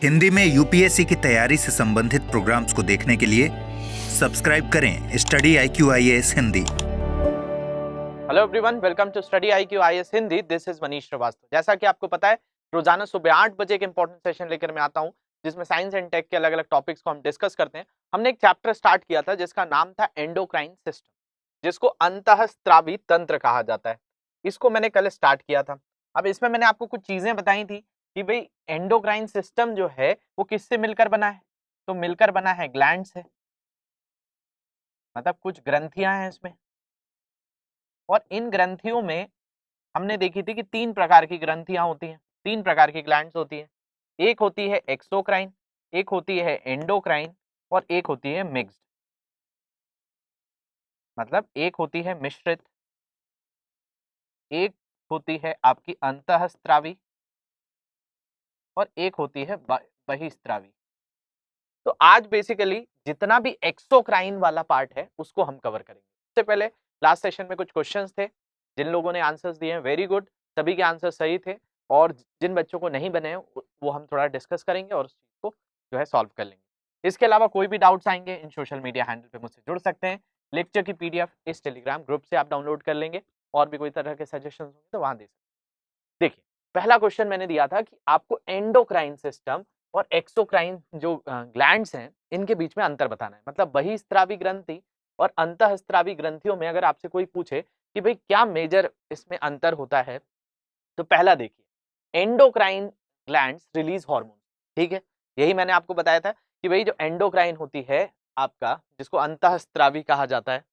हिंदी में यूपीएससी की तैयारी से संबंधित प्रोग्राम्स को देखने के लिए सब्सक्राइब करें study IQ IAS Hindi. Hello everyone, welcome to study IQ IAS Hindi. This is Manish Shrivastava. जैसा कि आपको पता है, रोजाना सुबह 8 बजे एक इंपॉर्टेंट सेशन लेकर मैं आता हूं, जिसमें साइंस एंड टेक के अलग अलग टॉपिक्स को हम डिस्कस करते हैं। हमने एक चैप्टर स्टार्ट किया था जिसका नाम था एंडोक्राइन सिस्टम, जिसको अंतःस्रावी तंत्र कहा जाता है। इसको मैंने कल स्टार्ट किया था। अब इसमें मैंने आपको कुछ चीजें बताई थी कि भाई एंडोक्राइन सिस्टम जो है वो किससे मिलकर बना है। तो मिलकर बना है ग्लैंड से, मतलब कुछ ग्रंथियां हैं इसमें, और इन ग्रंथियों में हमने देखी थी कि 3 प्रकार की ग्रंथियां होती हैं, 3 प्रकार की ग्लैंड्स होती हैं। एक होती है एक्सोक्राइन, एक होती है एंडोक्राइन और एक होती है मिक्स्ड। मतलब एक होती है मिश्रित, एक होती है आपकी अंतःस्रावी और एक होती है बहिस्रावी। तो आज बेसिकली जितना भी एक्सोक्राइन वाला पार्ट है उसको हम कवर करेंगे। इससे पहले लास्ट सेशन में कुछ क्वेश्चंस थे, जिन लोगों ने आंसर्स दिए हैं वेरी गुड, सभी के आंसर सही थे। और जिन बच्चों को नहीं बने हैं वो हम थोड़ा डिस्कस करेंगे और उस चीज को जो है सॉल्व कर लेंगे। इसके अलावा कोई भी डाउट्स आएंगे इन सोशल मीडिया हैंडल पे मुझसे जुड़ सकते हैं। लेक्चर की PDF इस टेलीग्राम ग्रुप से आप डाउनलोड कर लेंगे, और भी कोई तरह के सजेशन होंगे तो वहां दे सकते हैं। देखिए, पहला क्वेश्चन मैंने दिया था कि आपको एंडोक्राइन सिस्टम और एक्सोक्राइन जो ग्लैंड्स हैं इनके बीच में अंतर बताना है। मतलब बहिस्रावी ग्रंथि और अंतःस्रावी ग्रंथियों में अगर आपसे कोई पूछे कि भाई क्या मेजर इसमें अंतर होता है, तो पहला देखिए, एंडोक्राइन ग्लैंड्स रिलीज हार्मोन। ठीक है, यही मैंने आपको बताया था कि भाई जो एंडोक्राइन होती है आपका, जिसको अंतःस्रावी कहा जाता है,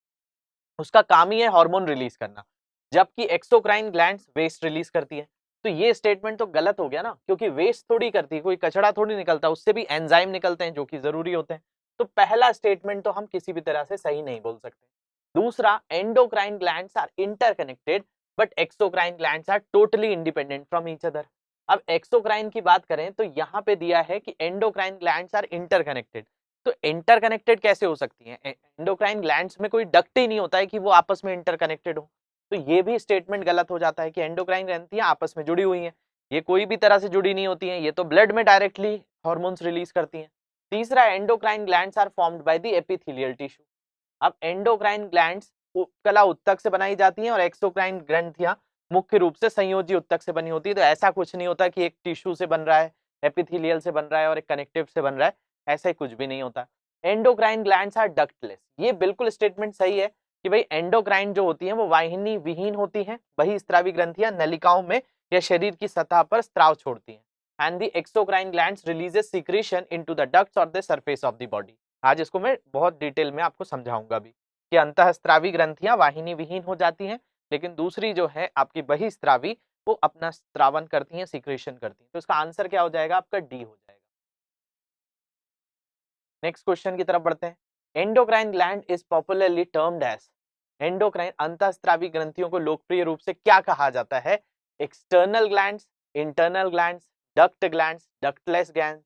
उसका काम ही है हार्मोन रिलीज करना, जबकि एक्सोक्राइन ग्लैंड्स वेस्ट रिलीज करती है। तो ये स्टेटमेंट तो गलत हो गया ना, क्योंकि वेस्ट थोड़ी करती है, कोई कचरा थोड़ी निकलता, उससे भी एंजाइम निकलते हैं जो कि जरूरी होते हैं। तो पहला स्टेटमेंट तो हम किसी भी तरह से सही नहीं बोल सकते। दूसरा, endocrine glands are interconnected but exocrine glands are totally independent from each other. अब एक्सोक्राइन की बात करें तो यहाँ पे दिया है कि एंडोक्राइन ग्लैंड्स आर इंटरकनेक्टेड। तो इंटरकनेक्टेड कैसे हो सकती हैं? एंडोक्राइन ग्लैंड्स में कोई डक्ट ही नहीं होता है कि वो आपस में इंटरकनेक्टेड हो। तो ये भी स्टेटमेंट गलत हो जाता है कि एंडोक्राइन ग्रंथियां आपस में जुड़ी हुई हैं। ये कोई भी तरह से जुड़ी नहीं होती हैं, ये तो ब्लड में डायरेक्टली हार्मोन्स रिलीज करती हैं। तीसरा, endocrine glands are formed by the epithelial tissue. अब एंडोक्राइन ग्लैंड्स उपकला उत्तक से बनाई जाती हैं और एक्सोक्राइन ग्रंथियां मुख्य रूप से संयोजी उत्तक से बनी होती है। तो ऐसा कुछ नहीं होता कि एक टिश्यू से बन रहा है, एपिथेलियल से बन रहा है और एक कनेक्टिव से बन रहा है, ऐसा ही कुछ भी नहीं होता। एंडोक्राइन ग्लैंड्स आर डक्टलेस, ये बिल्कुल स्टेटमेंट सही है कि भाई एंडोक्राइन जो होती है वो वाहिनी विहीन होती है। बहिस्रावी ग्रंथियां नलिकाओं में या शरीर की सतह पर स्त्राव छोड़ती हैं। And the exocrine glands releases secretion into the ducts और the surface of the body. आज इसको मैं बहुत डिटेल में आपको समझाऊंगा भी कि अंतःस्रावी ग्रंथियां वाहिनी विहीन हो जाती हैं, लेकिन दूसरी जो है आपकी बहिस्रावी वो अपना स्त्रावन करती हैं, सीक्रेशन करती हैं। तो इसका आंसर क्या हो जाएगा? आपका डी हो जाएगा। नेक्स्ट क्वेश्चन की तरफ बढ़ते हैं। Endocrine gland is popularly termed as, endocrine अंतःस्रावी ग्रंथियों को लोकप्रिय रूप से क्या कहा जाता है? External glands, internal glands, duct glands, ductless glands.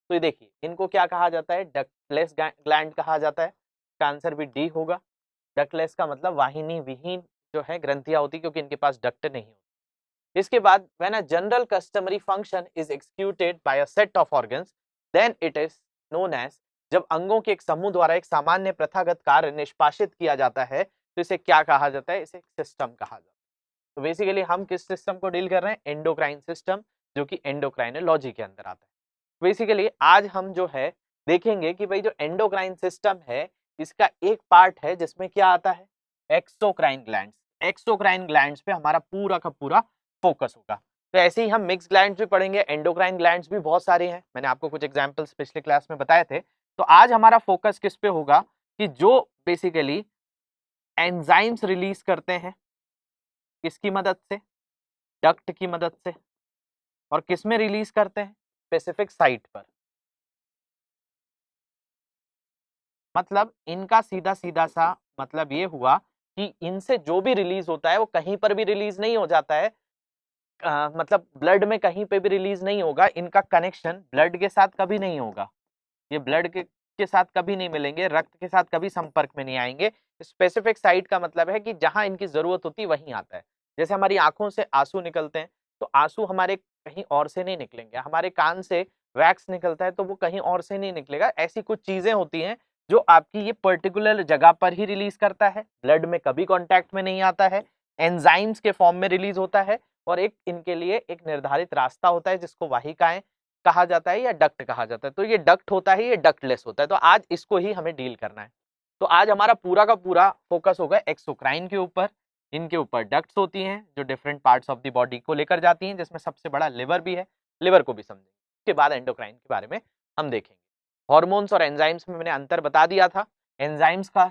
तो ये देखिए, इनको क्या कहा जाता है? डक्टलेस ग्लैंड कहा जाता है। इसका आंसर भी डी होगा। डक्टलेस का मतलब वाहिनी विहीन जो है ग्रंथियां होती, क्योंकि इनके पास डक्ट नहीं होती। इसके बाद, when a general customary function is executed by a set of organs, then it is known as, जब अंगों के एक समूह द्वारा एक सामान्य प्रथागत कार्य निष्पादित किया जाता है तो इसे क्या कहा जाता है? इसे सिस्टम कहा जाता है। तो बेसिकली हम किस सिस्टम को डील कर रहे हैं? एंडोक्राइन सिस्टम, जो कि एंडोक्राइनोलॉजी के अंदर आता है। बेसिकली आज हम जो है देखेंगे कि भाई जो एंडोक्राइन सिस्टम है इसका एक पार्ट है जिसमें क्या आता है? Exocrine glands. एक्सोक्राइन ग्लैंड्स पे हमारा पूरा का पूरा फोकस होगा। तो ऐसे ही हम मिक्स ग्लैंड्स भी पढ़ेंगे, एंडोक्राइन ग्लैंड्स भी बहुत सारे हैं, मैंने आपको कुछ एग्जांपल्स पिछले क्लास में बताए थे। तो आज हमारा फोकस किस पे होगा कि जो बेसिकली एंजाइम्स रिलीज करते हैं, किसकी मदद से? डक्ट की मदद से। और किस में रिलीज करते हैं? स्पेसिफिक साइट पर। मतलब इनका सीधा सीधा सा मतलब ये हुआ कि इनसे जो भी रिलीज होता है वो कहीं पर भी रिलीज नहीं हो जाता है। मतलब ब्लड में कहीं पे भी रिलीज नहीं होगा, इनका कनेक्शन ब्लड के साथ कभी नहीं होगा। ये ब्लड के साथ कभी नहीं मिलेंगे, रक्त के साथ कभी संपर्क में नहीं आएंगे। स्पेसिफिक साइट का मतलब है कि जहां इनकी जरूरत होती है वहीं आता है। जैसे हमारी आंखों से आंसू निकलते हैं, तो आंसू हमारे कहीं और से नहीं निकलेंगे, हमारे कान से वैक्स निकलता है तो वो कहीं और से नहीं निकलेगा। ऐसी कुछ चीजें होती हैं जो आपकी ये पर्टिकुलर जगह पर ही रिलीज करता है, ब्लड में कभी कांटेक्ट में नहीं आता है, एंजाइम्स के फॉर्म में रिलीज होता है, और एक इनके लिए एक निर्धारित रास्ता होता है जिसको वाहिकाएं कहा जाता है या डक्ट कहा जाता है। तो ये डक्ट होता है, ये डक्टलेस होता है। तो आज इसको ही हमें डील करना है। तो आज हमारा पूरा का पूरा फोकस होगा एक्सोक्राइन के ऊपर। इनके ऊपर डक्ट्स होती हैं जो different parts of the body को लेकर जाती हैं, जिसमें सबसे बड़ा लिवर भी है, लिवर को भी समझेंगे। उसके बाद एंडोक्राइन के बारे में हम देखेंगे। हार्मोन्स और एंजाइम्स में मैंने अंतर बता दिया था। एंजाइम्स का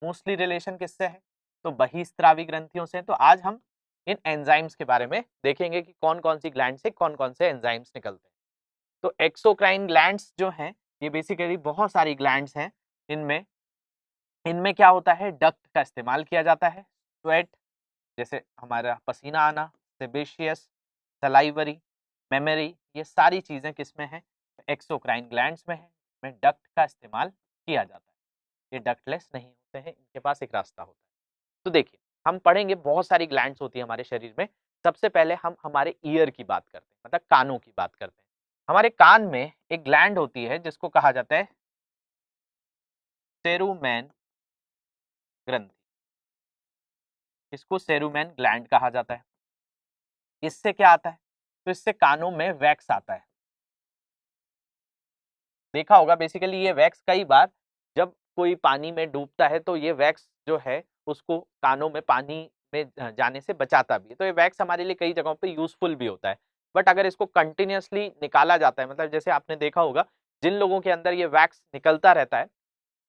मोस्टली रिलेशन किससे है? तो बहिस्त्रावी ग्रंथियों से। तो आज हम इन एंजाइम्स के बारे में देखेंगे कि कौन कौन सी ग्लैंड से कौन कौन से एंजाइम्स निकलते हैं। तो एक्सोक्राइन ग्लैंड्स जो हैं ये बेसिकली बहुत सारी ग्लैंड्स हैं। इनमें इनमें क्या होता है, डक्ट का इस्तेमाल किया जाता है। स्वेट जैसे हमारा पसीना आना, सेबेशियस, सलाइवरी, मेमोरी, ये सारी चीजें किसमें हैं? एक्सोक्राइन ग्लैंड्स में है। में डक्ट का इस्तेमाल किया जाता है। ये डक्टलेस नहीं होते हैं, इनके पास एक रास्ता होता है। तो देखिए हम पढ़ेंगे, बहुत सारी ग्लैंड्स होती है हमारे शरीर में। सबसे पहले हम हमारे ईयर की बात करते हैं, मतलब कानों की बात करते हैं। हमारे कान में एक ग्लैंड होती है जिसको कहा जाता है सेरुमेन ग्रंथि। इसको सेरुमेन ग्लैंड कहा जाता है। इससे क्या आता है? तो इससे कानों में वैक्स आता है। देखा होगा बेसिकली ये वैक्स कई बार जब कोई पानी में डूबता है तो ये वैक्स जो है उसको कानों में पानी में जाने से बचाता भी है। तो ये वैक्स हमारे लिए कई जगहों पे यूजफुल भी होता है। बट अगर इसको कंटिन्यूअसली निकाला जाता है, मतलब जैसे आपने देखा होगा जिन लोगों के अंदर ये वैक्स निकलता रहता है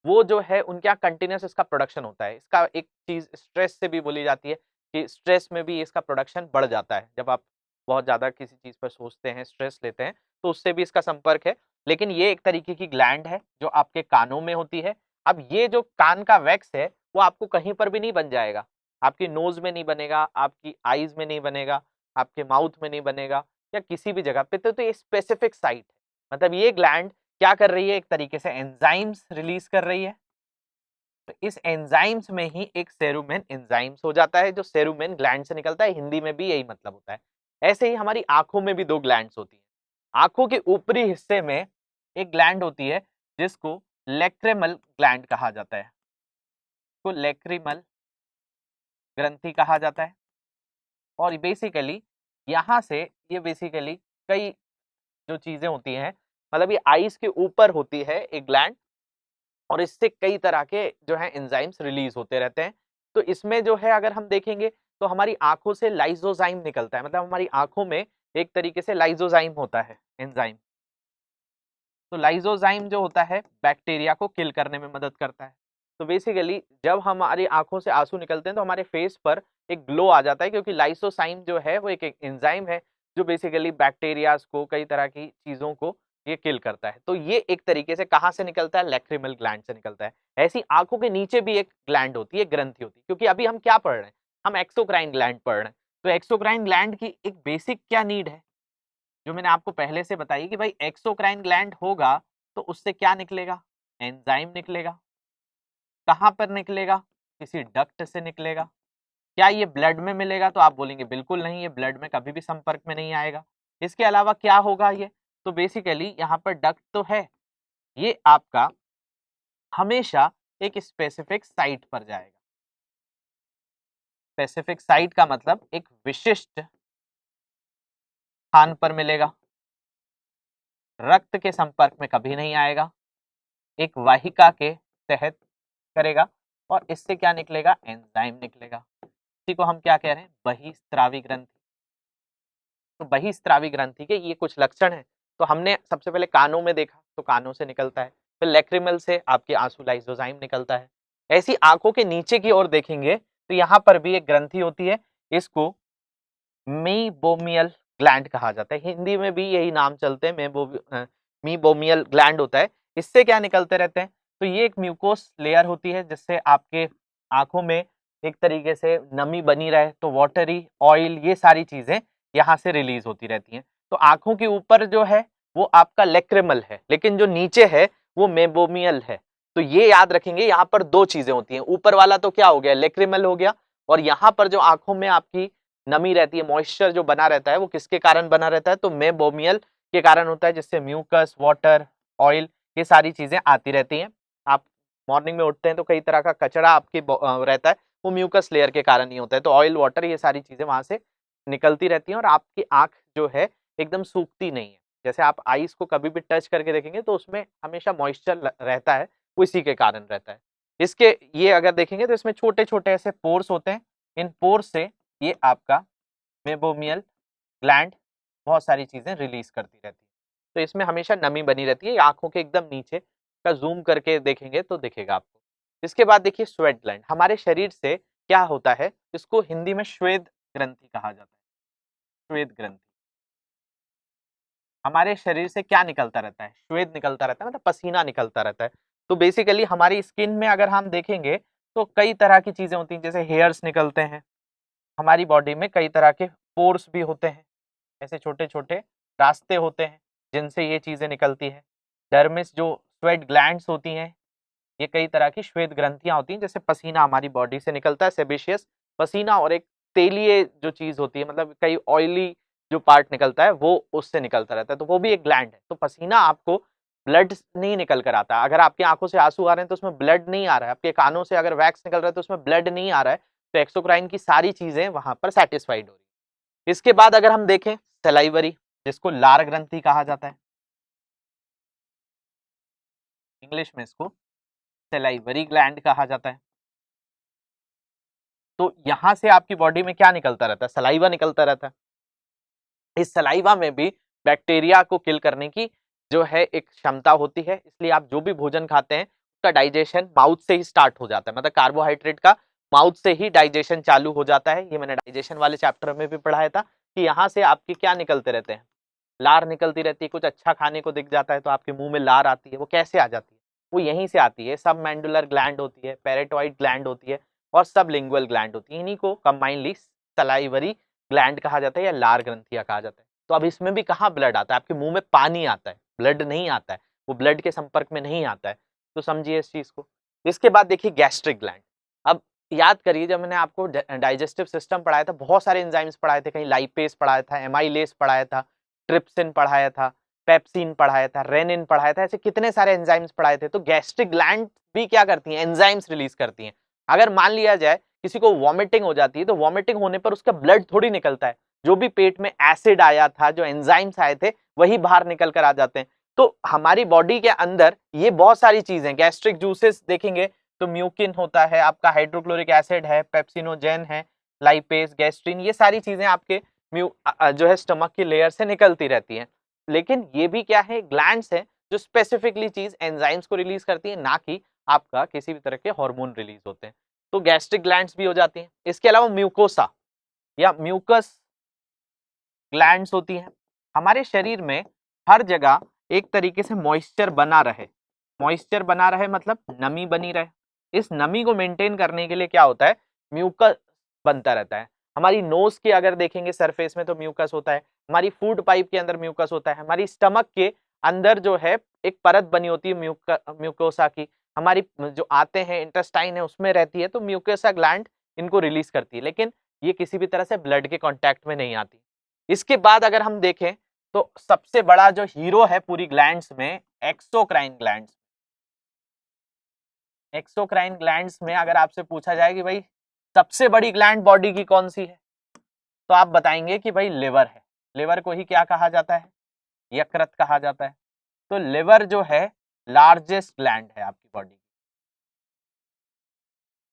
वो जो है उनके यहाँ कंटिन्यूअस इसका प्रोडक्शन होता है। इसका एक चीज स्ट्रेस से भी बोली जाती है कि स्ट्रेस में भी इसका प्रोडक्शन बढ़ जाता है। जब आप बहुत ज्यादा किसी चीज पर सोचते हैं, स्ट्रेस लेते हैं, तो उससे भी इसका संपर्क है। लेकिन ये एक तरीके की ग्लैंड है जो आपके कानों में होती है। अब ये जो कान का वैक्स है वो आपको कहीं पर भी नहीं बन जाएगा। आपकी नोज में नहीं बनेगा, आपकी आईज में नहीं बनेगा, आपके माउथ में नहीं बनेगा, या किसी भी जगह पे। तो ये स्पेसिफिक साइट है। मतलब ये ग्लैंड क्या कर रही है, एक तरीके से एंजाइम्स रिलीज कर रही है। तो इस एंजाइम्स में ही एक सेरुमेन एंजाइम्स हो जाता है जो सेरुमेन ग्लैंड से निकलता है। हिंदी में भी यही मतलब होता है। ऐसे ही हमारी आंखों में भी दो ग्लैंड्स होती हैं। आंखों के ऊपरी हिस्से में एक ग्लैंड होती है जिसको लैक्रिमल ग्लैंड कहा जाता है। को लैक्रिमल ग्रंथि कहा जाता है। और बेसिकली यहाँ से ये बेसिकली कई जो चीजें होती हैं, मतलब ये आईज के ऊपर होती है एक ग्लैंड, और इससे कई तरह के जो है एंजाइम्स रिलीज होते रहते हैं। तो इसमें जो है अगर हम देखेंगे तो हमारी आंखों से लाइसोजाइम निकलता है। मतलब हमारी आंखों में एक तरीके से लाइसोजाइम होता है एंजाइम। तो लाइसोजाइम जो होता है बैक्टीरिया को किल करने में मदद करता है। तो बेसिकली जब हमारी आंखों से आंसू निकलते हैं तो हमारे फेस पर एक ग्लो आ जाता है, क्योंकि लाइसोजाइम जो है वो एक एंजाइम है जो बेसिकली बैक्टीरियाज को, कई तरह की चीजों को ये किल करता है। तो ये एक तरीके से कहाँ से निकलता है? लैक्रिमल ग्लैंड से निकलता है। ऐसी आंखों के नीचे भी एक ग्लैंड होती है, ग्रंथि होती है। क्योंकि अभी हम क्या पढ़ रहे हैं? हम एक्सोक्राइन ग्लैंड पढ़ रहे हैं। तो एक्सोक्राइन ग्लैंड की एक बेसिक क्या नीड है जो मैंने आपको पहले से बताई कि भाई एक्सोक्राइन ग्लैंड होगा तो उससे क्या निकलेगा? एंजाइम निकलेगा। कहाँ पर निकलेगा? किसी डक्ट से निकलेगा। क्या ये ब्लड में मिलेगा? तो आप बोलेंगे बिल्कुल नहीं, ये ब्लड में कभी भी संपर्क में नहीं आएगा। इसके अलावा क्या होगा ये? तो बेसिकली यहाँ पर डक्ट तो है, ये आपका हमेशा एक स्पेसिफिक साइट पर जाएगा। स्पेसिफिक साइट का मतलब एक विशिष्ट स्थान पर मिलेगा, रक्त के संपर्क में कभी नहीं आएगा, एक वाहिका के तहत करेगा, और इससे क्या निकलेगा? एंजाइम निकलेगा। इसी को हम क्या कह रहे हैं? बहिस्त्रावी ग्रंथि। तो बहिस्त्रावी ग्रंथि के ये कुछ लक्षण हैं। तो हमने सबसे पहले कानों में देखा, तो कानों से निकलता है। फिर लैक्रिमल से आपके आंसू लाइसोजाइम निकलता है। ऐसी आंखों के नीचे की ओर देखेंगे तो यहाँ पर भी एक ग्रंथि होती है, इसको मीबोमियल ग्लैंड कहा जाता है। हिंदी में भी यही नाम चलते हैं, मीबोमियल ग्लैंड होता है। इससे क्या निकलते रहते हैं? तो ये एक म्यूकोस लेयर होती है जिससे आपके आंखों में एक तरीके से नमी बनी रहे। तो वाटरी, ऑयल, ये सारी चीजें यहाँ से रिलीज होती रहती हैं। तो आंखों के ऊपर जो है वो आपका लैक्रिमल है, लेकिन जो नीचे है वो मेबोमियल है। तो ये याद रखेंगे, यहाँ पर दो चीजें होती हैं। ऊपर वाला तो क्या हो गया? लैक्रिमल हो गया। और यहाँ पर जो आंखों में आपकी नमी रहती है, मॉइस्चर जो बना रहता है, वो किसके कारण बना रहता है? तो मेबोमियल के कारण होता है, जिससे म्यूकस, वाटर, ऑयल, ये सारी चीजें आती रहती हैं। आप मॉर्निंग में उठते हैं तो कई तरह का कचरा आपके रहता है, वो म्यूकस लेयर के कारण ही होता है। तो ऑयल, वाटर, ये सारी चीजें वहां से निकलती रहती हैं और आपकी आंख जो है एकदम सूखती नहीं है। जैसे आप आईज को कभी भी टच करके देखेंगे तो उसमें हमेशा मॉइस्चर रहता है, वो इसी के कारण रहता है। इसके ये अगर देखेंगे तो इसमें छोटे छोटे ऐसे पोर्स होते हैं, इन पोर्स से ये आपका मेबोमियल ग्लैंड बहुत सारी चीजें रिलीज करती रहती है। तो इसमें हमेशा नमी बनी रहती है, आंखों के एकदम नीचे का जूम करके देखेंगे तो दिखेगा आपको। इसके बाद देखिए स्वेट ग्लैंड, हमारे शरीर से क्या होता है, इसको हिंदी में श्वेत ग्रंथि कहा जाता है। श्वेत ग्रंथि, हमारे शरीर से क्या निकलता रहता है, श्वेत निकलता रहता है, मतलब पसीना निकलता रहता है। तो बेसिकली हमारी स्किन में अगर हम देखेंगे तो कई तरह की चीजें होती हैं, जैसे हेयर्स निकलते हैं, हमारी बॉडी में कई तरह के पोर्स भी होते हैं, ऐसे छोटे छोटे रास्ते होते हैं जिनसे ये चीजें निकलती है। डर्मिस जो स्वेट ग्लैंड्स होती हैं, ये कई तरह की श्वेत ग्रंथियां होती हैं, जैसे पसीना हमारी बॉडी से निकलता है, सेबेशियस पसीना, और एक तेलीय जो चीज होती है, मतलब कई ऑयली जो पार्ट निकलता है वो उससे निकलता रहता है, तो वो भी एक ग्लैंड है। तो पसीना आपको ब्लड नहीं निकल कर आता, अगर आपकी आंखों से आंसू आ रहे हैं तो उसमें ब्लड नहीं आ रहा है, आपके कानों से अगर वैक्स निकल रहा है तो उसमें ब्लड नहीं आ रहा है, तो एक्सोक्राइन की सारी चीजें वहां पर सेटिस्फाइड हो रही है। इसके बाद अगर हम देखें सलाइवरी, जिसको लार ग्रंथि कहा जाता है, इंग्लिश में इसको सलाइवरी ग्लैंड कहा जाता है। तो यहां से आपकी बॉडी में क्या निकलता रहता है, सलाइवा निकलता रहता है। इस सलाइवा में भी बैक्टीरिया को किल करने की जो है एक क्षमता होती है, इसलिए आप जो भी भोजन खाते हैं उसका डाइजेशन माउथ से ही स्टार्ट हो जाता है, मतलब कार्बोहाइड्रेट का माउथ से ही डाइजेशन चालू हो जाता है। ये मैंने डाइजेशन वाले चैप्टर में भी पढ़ाया था कि यहाँ से आपके क्या निकलते रहते हैं, लार निकलती रहती है। कुछ अच्छा खाने को दिख जाता है तो आपके मुंह में लार आती है, वो कैसे आ जाती है, वो यहीं से आती है। सब मैंडुलर ग्लैंड होती है, पैरेटॉइड ग्लैंड होती है और सब लिंगुअल ग्लैंड होती है, इन्हीं को कंबाइनली सलाइवरी ग्लैंड कहा जाता है या लार ग्रंथियां कहा जाता है। तो अब इसमें भी कहाँ ब्लड आता है, आपके मुंह में पानी आता है, ब्लड नहीं आता है, वो ब्लड के संपर्क में नहीं आता है, तो समझिए इस चीज को। इसके बाद देखिए गैस्ट्रिक ग्लैंड। अब याद करिए जब मैंने आपको डाइजेस्टिव सिस्टम पढ़ाया था, बहुत सारे एंजाइम्स पढ़ाए थे, कहीं लाइपेज पढ़ाया था, एमाइलेज पढ़ाया था, ट्रिप्सिन पढ़ाया था, पेप्सिन पढ़ाया था, रेनिन पढ़ाया था, ऐसे कितने सारे एंजाइम्स पढ़ाए थे। तो गैस्ट्रिक ग्लैंड भी क्या करती हैं, एंजाइम्स रिलीज करती हैं। अगर मान लिया जाए किसी को वॉमिटिंग हो जाती है, तो वॉमिटिंग होने पर उसका ब्लड थोड़ी निकलता है, जो भी पेट में एसिड आया था, जो एंजाइम्स आए थे, वही बाहर निकल कर आ जाते हैं। तो हमारी बॉडी के अंदर ये बहुत सारी चीजें, गैस्ट्रिक जूसेस देखेंगे तो म्यूकिन होता है, आपका हाइड्रोक्लोरिक एसिड है, पेप्सिनोजेन है, लाइपेज, गैस्ट्रिन, ये सारी चीजें आपके जो है स्टमक की लेयर से निकलती रहती हैं। लेकिन ये भी क्या है, ग्लैंड्स हैं जो स्पेसिफिकली चीज एंजाइम्स को रिलीज करती है, ना कि आपका किसी भी तरह के हार्मोन रिलीज होते हैं। तो गैस्ट्रिक ग्लैंड्स भी हो जाती हैं। इसके अलावा म्यूकोसा या म्यूकस ग्लैंड्स होती हैं। हमारे शरीर में हर जगह एक तरीके से मॉइस्चर बना रहे, मॉइस्चर बना रहे मतलब नमी बनी रहे। इस नमी को मेंटेन करने के लिए क्या होता है, म्यूकस बनता रहता है। हमारी नोज के अगर देखेंगे सरफेस में तो म्यूकस होता है, हमारी फूड पाइप के अंदर म्यूकस होता है, हमारी स्टमक के अंदर जो है एक परत बनी होती है म्यूकोसा की, हमारी जो आते हैं इंटेस्टाइन है उसमें रहती है, तो म्यूकोसा ग्लैंड इनको रिलीज करती है, लेकिन ये किसी भी तरह से ब्लड के कांटेक्ट में नहीं आती। इसके बाद अगर हम देखें तो सबसे बड़ा जो हीरो है पूरी ग्लैंड्स में, एक्सोक्राइन ग्लैंड्स। एक्सोक्राइन ग्लैंड्स में अगर आपसे पूछा जाए कि भाई सबसे बड़ी ग्लैंड बॉडी की कौन सी है, तो आप बताएंगे कि भाई लिवर है। लिवर को ही क्या कहा जाता है, यकृत कहा जाता है। तो लिवर जो है लार्जेस्ट ग्लैंड है आपकी बॉडी की,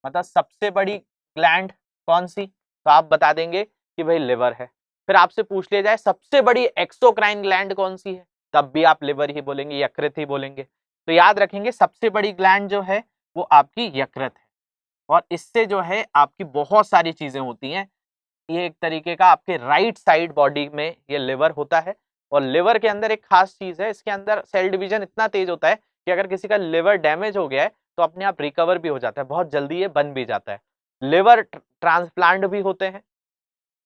मतलब सबसे बड़ी ग्लैंड कौन सी, तो आप बता देंगे कि भाई लिवर है। फिर आपसे पूछ लिया जाए सबसे बड़ी एक्सोक्राइन ग्लैंड कौन सी है, तब भी आप लिवर ही बोलेंगे, यकृत ही बोलेंगे। तो याद रखेंगे सबसे बड़ी ग्लैंड जो है वो आपकी यकृत है, और इससे जो है आपकी बहुत सारी चीजें होती हैं। ये एक तरीके का आपके राइट साइड बॉडी में ये लिवर होता है, और लिवर के अंदर एक खास चीज है, इसके अंदर सेल डिवीजन इतना तेज होता है कि अगर किसी का लिवर डैमेज हो गया है तो अपने आप रिकवर भी हो जाता है, बहुत जल्दी ये बन भी जाता है। लिवर ट्रांसप्लांट भी होते हैं,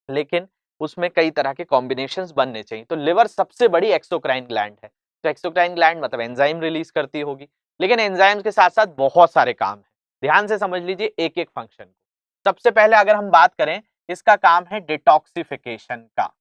लेकिन उसमें कई तरह के कॉम्बिनेशंस बनने चाहिए। तो लिवर सबसे बड़ी एक्सोक्राइन ग्लैंड है। तो एक्सोक्राइन ग्लैंड मतलब एंजाइम रिलीज करती होगी, लेकिन एंजाइम्स के साथ साथ बहुत सारे काम है। ध्यान से समझ लीजिए एक एक फंक्शन को। सबसे पहले अगर हम बात करें, इसका काम है डिटॉक्सिफिकेशन का।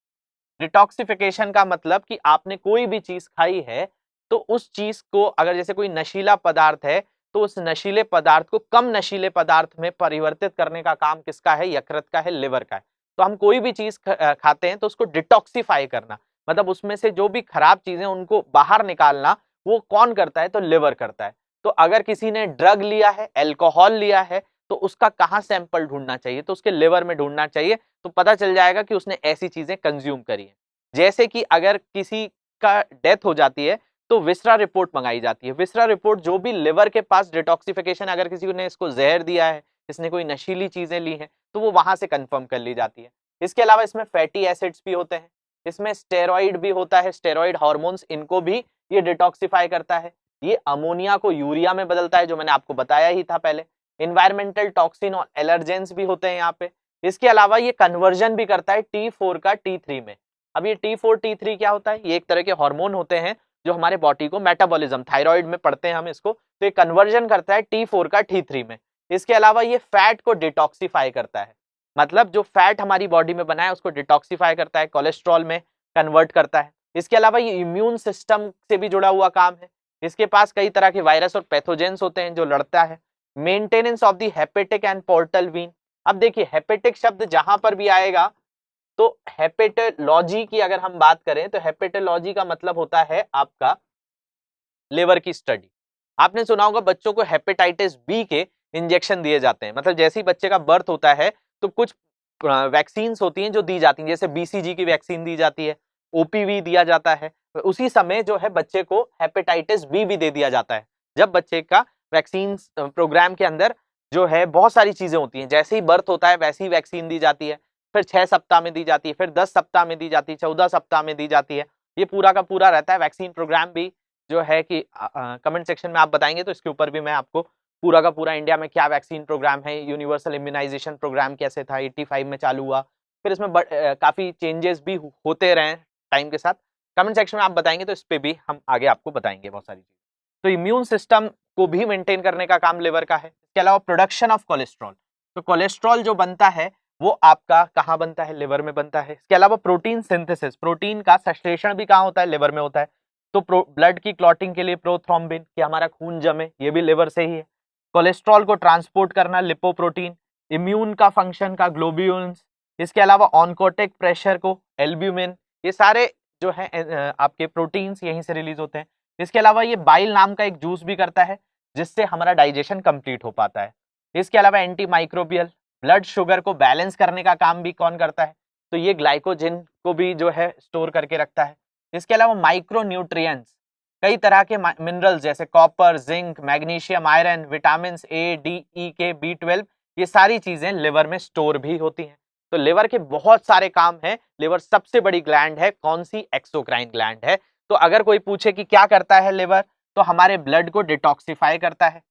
डिटॉक्सिफिकेशन का मतलब कि आपने कोई भी चीज खाई है तो उस चीज को, अगर जैसे कोई नशीला पदार्थ है तो उस नशीले पदार्थ को कम नशीले पदार्थ में परिवर्तित करने का काम किसका है? यकृत का है, लिवर का है। तो हम कोई भी चीज खाते हैं तो उसको डिटॉक्सिफाई करना, मतलब उसमें से जो भी खराब चीजें उनको बाहर निकालना, वो कौन करता है? तो लिवर करता है। तो अगर किसी ने ड्रग लिया है, अल्कोहल लिया है, तो उसका कहाँ सैंपल ढूंढना चाहिए? तो उसके लिवर में ढूंढना चाहिए, तो पता चल जाएगा कि उसने ऐसी चीजें कंज्यूम करी है। जैसे कि अगर किसी का डेथ हो जाती है तो विसरा रिपोर्ट मंगाई जाती है। विसरा रिपोर्ट जो भी लिवर के पास डिटॉक्सिफिकेशन, अगर किसी ने इसको जहर दिया है, इसने कोई नशीली चीजें ली हैं, तो वो वहां से कंफर्म कर ली जाती है। इसके अलावा इसमें फैटी एसिड्स भी होते हैं, इसमें स्टेरॉइड भी होता है, स्टेरॉइड हार्मोन्स, इनको भी ये डिटॉक्सिफाई करता है। ये अमोनिया को यूरिया में बदलता है, जो मैंने आपको बताया ही था पहले। इन्वायरमेंटल टॉक्सिन और एलर्जेंस भी होते हैं यहाँ पे। इसके अलावा ये कन्वर्जन भी करता है T4 का T3 में। अब ये T4 T3 क्या होता है? ये एक तरह के हार्मोन होते हैं जो हमारे बॉडी को, मेटाबॉलिज्म, थायराइड में पढ़ते हैं हम इसको, तो ये कन्वर्जन करता है T4 का T3 में। इसके अलावा ये फैट को डिटॉक्सिफाई करता है, मतलब जो फैट हमारी बॉडी में बना है उसको डिटॉक्सिफाई करता है, कोलेस्ट्रॉल में कन्वर्ट करता है। इसके अलावा ये इम्यून सिस्टम से भी जुड़ा हुआ काम है। इसके पास कई तरह के वायरस और पैथोजेंस होते हैं जो लड़ता है। Maintenance of the hepatic and portal vein. अब देखिए, हेपेटिक शब्द जहां पर भी आएगा तो हेपेटोलॉजी की अगर हम बात करें तो हेपेटोलॉजी का मतलब होता है आपका लिवर की स्टडी। आपने सुना होगा बच्चों को हेपेटाइटिस बी के इंजेक्शन दिए जाते हैं, मतलब जैसे ही बच्चे का बर्थ होता है तो कुछ वैक्सीन्स होती हैं जो दी जाती हैं, जैसे बीसीजी की वैक्सीन दी जाती है, ओपीवी दिया जाता है। उसी समय जो है बच्चे को हेपेटाइटिस बी भी दे दिया जाता है, जब बच्चे का वैक्सीन प्रोग्राम के अंदर जो है बहुत सारी चीजें होती हैं, जैसे ही बर्थ होता है वैसे ही वैक्सीन दी जाती है। फिर 6 सप्ताह में दी जाती है, फिर 10 सप्ताह में दी जाती है, 14 सप्ताह में दी जाती है। ये पूरा का पूरा रहता है वैक्सीन प्रोग्राम भी, जो है कि कमेंट सेक्शन में आप बताएंगे तो इसके ऊपर भी मैं आपको पूरा का पूरा इंडिया में क्या वैक्सीन प्रोग्राम है, यूनिवर्सल इम्यूनाइजेशन प्रोग्राम कैसे था, 85 में चालू हुआ, फिर इसमें काफी चेंजेस भी होते रहे टाइम के साथ। कमेंट सेक्शन में आप बताएंगे तो इस पे भी हम आगे आपको बताएंगे बहुत सारी चीजें। तो इम्यून सिस्टम को भी मेंटेन करने का काम लिवर का है। इसके अलावा प्रोडक्शन ऑफ कोलेस्ट्रॉल, तो कोलेस्ट्रॉल जो बनता है वो आपका कहाँ बनता है? लिवर में बनता है। इसके अलावा प्रोटीन सिंथेसिस, प्रोटीन का संश्लेषण भी कहाँ होता है? लिवर में होता है। तो ब्लड की क्लॉटिंग के लिए प्रोथ्रोम्बिन, कि हमारा खून जमे, ये भी लिवर से ही है। कोलेस्ट्रॉल को ट्रांसपोर्ट करना लिपोप्रोटीन, इम्यून का फंक्शन का ग्लोब्यूल्स, इसके अलावा ऑनकोटिक प्रेशर को एल्ब्यूमिन, ये सारे जो है आपके प्रोटीन्स यहीं से रिलीज होते हैं। इसके अलावा ये बाइल नाम का एक जूस भी करता है जिससे हमारा डाइजेशन कंप्लीट हो पाता है। इसके अलावा एंटी माइक्रोबियल, ब्लड शुगर को बैलेंस करने का काम भी कौन करता है? तो ये ग्लाइकोजन को भी जो है स्टोर करके रखता है। इसके अलावा माइक्रो न्यूट्रिएंट्स, कई तरह के मिनरल्स जैसे copper, zinc, magnesium, iron, vitamin A, D, E K, B12, ये सारी चीजें लिवर में स्टोर भी होती हैं। तो लिवर के बहुत सारे काम हैं। लिवर सबसे बड़ी ग्लैंड है, कौन सी? एक्सोक्राइन ग्लैंड है। तो अगर कोई पूछे कि क्या करता है लिवर, तो हमारे ब्लड को डिटॉक्सिफाई करता है,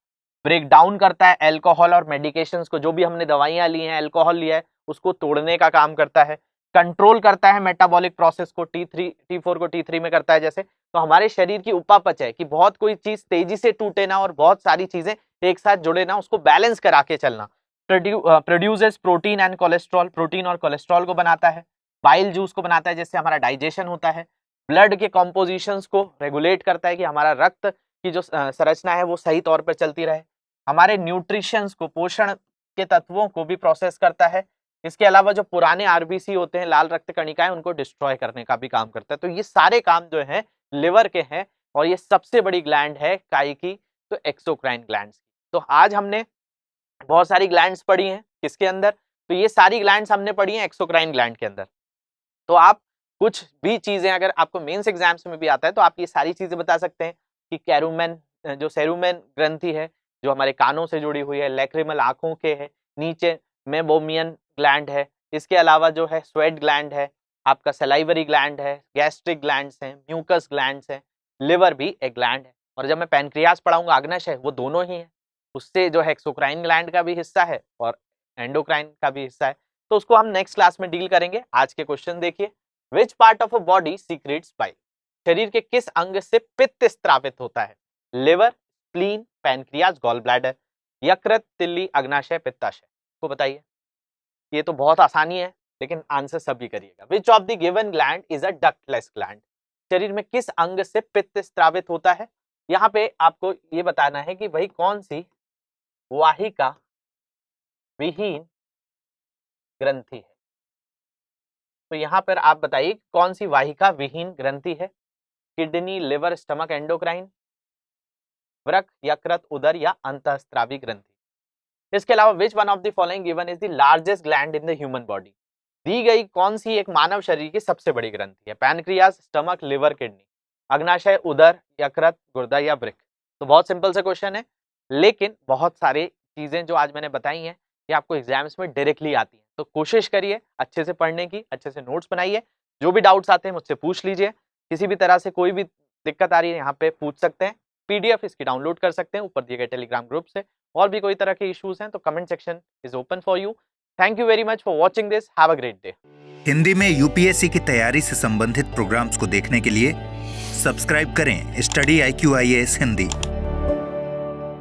ब्रेक डाउन करता है अल्कोहल और मेडिकेशंस को, जो भी हमने दवाइयां ली हैं, अल्कोहल लिया है, उसको तोड़ने का काम करता है, कंट्रोल करता है मेटाबॉलिक प्रोसेस को, T4 को T3 में करता है। जैसे तो हमारे शरीर की उपापच है कि बहुत कोई चीज तेजी से टूटे ना और बहुत सारी चीजें एक साथ जुड़े ना, उसको बैलेंस करा के चलना। Produces protein and cholesterol, protein और कोलेस्ट्रॉल को बनाता है। बाइल जूस को बनाता है जिससे हमारा डाइजेशन होता है। ब्लड के कॉम्पोजिशंस को रेगुलेट करता है कि हमारा रक्त की जो संरचना है वो सही तौर पर चलती रहे। हमारे न्यूट्रिशंस को, पोषण के तत्वों को भी प्रोसेस करता है। इसके अलावा जो पुराने आरबीसी होते हैं, लाल रक्त कणिकाएं, उनको डिस्ट्रॉय करने का भी काम करता है। तो ये सारे काम जो है लिवर के हैं और ये सबसे बड़ी ग्लैंड है काय की? तो एक्सोक्राइन ग्लैंड्स की। तो आज हमने बहुत सारी ग्लैंड्स पढ़ी हैं किसके अंदर? तो ये सारी ग्लैंड्स हमने पढ़ी हैं एक्सोक्राइन ग्लैंड के अंदर। तो आप कुछ भी चीजें अगर आपको मेंस एग्जाम्स में भी आता है तो आप ये सारी चीजें बता सकते हैं कि कैरुमेन, जो सेरुमेन ग्रंथि है जो हमारे कानों से जुड़ी हुई है, लैक्रिमल आंखों के है, नीचे मेबोमियन ग्लैंड है, इसके अलावा जो है स्वेट ग्लैंड है, आपका सलाइवरी ग्लैंड है, गैस्ट्रिक ग्लैंड्स हैं, म्यूकस ग्लैंड्स हैं, लिवर भी एक ग्लैंड है। और जब मैं पैनक्रियास पढ़ाऊंगा, अग्नाशय, वो दोनों ही है। उससे जो है एक्सोक्राइन ग्लैंड का भी हिस्सा है और एंडोक्राइन का भी हिस्सा है। तो उसको हम नेक्स्ट क्लास में डील करेंगे। आज के क्वेश्चन देखिए, which part of a body secretes bile, शरीर के किस अंग से पित्त स्त्रावित होता है? Liver, spleen, pancreas, gall bladder, यकृत, तिल्ली, अग्नाशय, पित्ताशय। को बताइए। ये तो बहुत आसानी है, लेकिन आंसर सभी करिएगा। Which of the given gland is a ductless gland? शरीर में किस अंग से पित्त स्रावित होता है? यहाँ पे आपको ये बताना है कि भाई कौन सी वाहिका विहीन ग्रंथि है। तो यहाँ पर आप बताइए कौन सी वाहिका विहीन ग्रंथि है? किडनी, लिवर, स्टमक, एंडोक्राइन, वृक्क, यकृत, उदर या अंतःस्रावी ग्रंथि। इसके अलावा which one of the following given is the largest gland in the human body? दी गई कौन सी एक मानव शरीर की सबसे बड़ी ग्रंथि है? पैनक्रियाज, स्टमक, लिवर, किडनी, अग्नाशय, उदर, यकृत, गुर्दा या वृक्क? तो बहुत सिंपल सा क्वेश्चन है, लेकिन बहुत सारी चीजें जो आज मैंने बताई हैं ये आपको एग्जाम्स में डायरेक्टली आती हैं। तो कोशिश करिए अच्छे से पढ़ने की, अच्छे से नोट्स बनाइए। जो भी डाउट्स आते हैं मुझसे पूछ लीजिए। किसी भी तरह से कोई भी दिक्कत आ रही है यहाँ पे पूछ सकते हैं। पीडीएफ इसकी डाउनलोड कर सकते हैं ऊपर दिए गए टेलीग्राम ग्रुप से। और भी कोई तरह के इश्यूज हैं तो comment section is open for you. Thank you very much for watching this. Have a great day. Hindi में यूपीएससी की तैयारी से संबंधित प्रोग्राम्स को देखने के लिए सब्सक्राइब करें स्टडी IQ IAS हिंदी।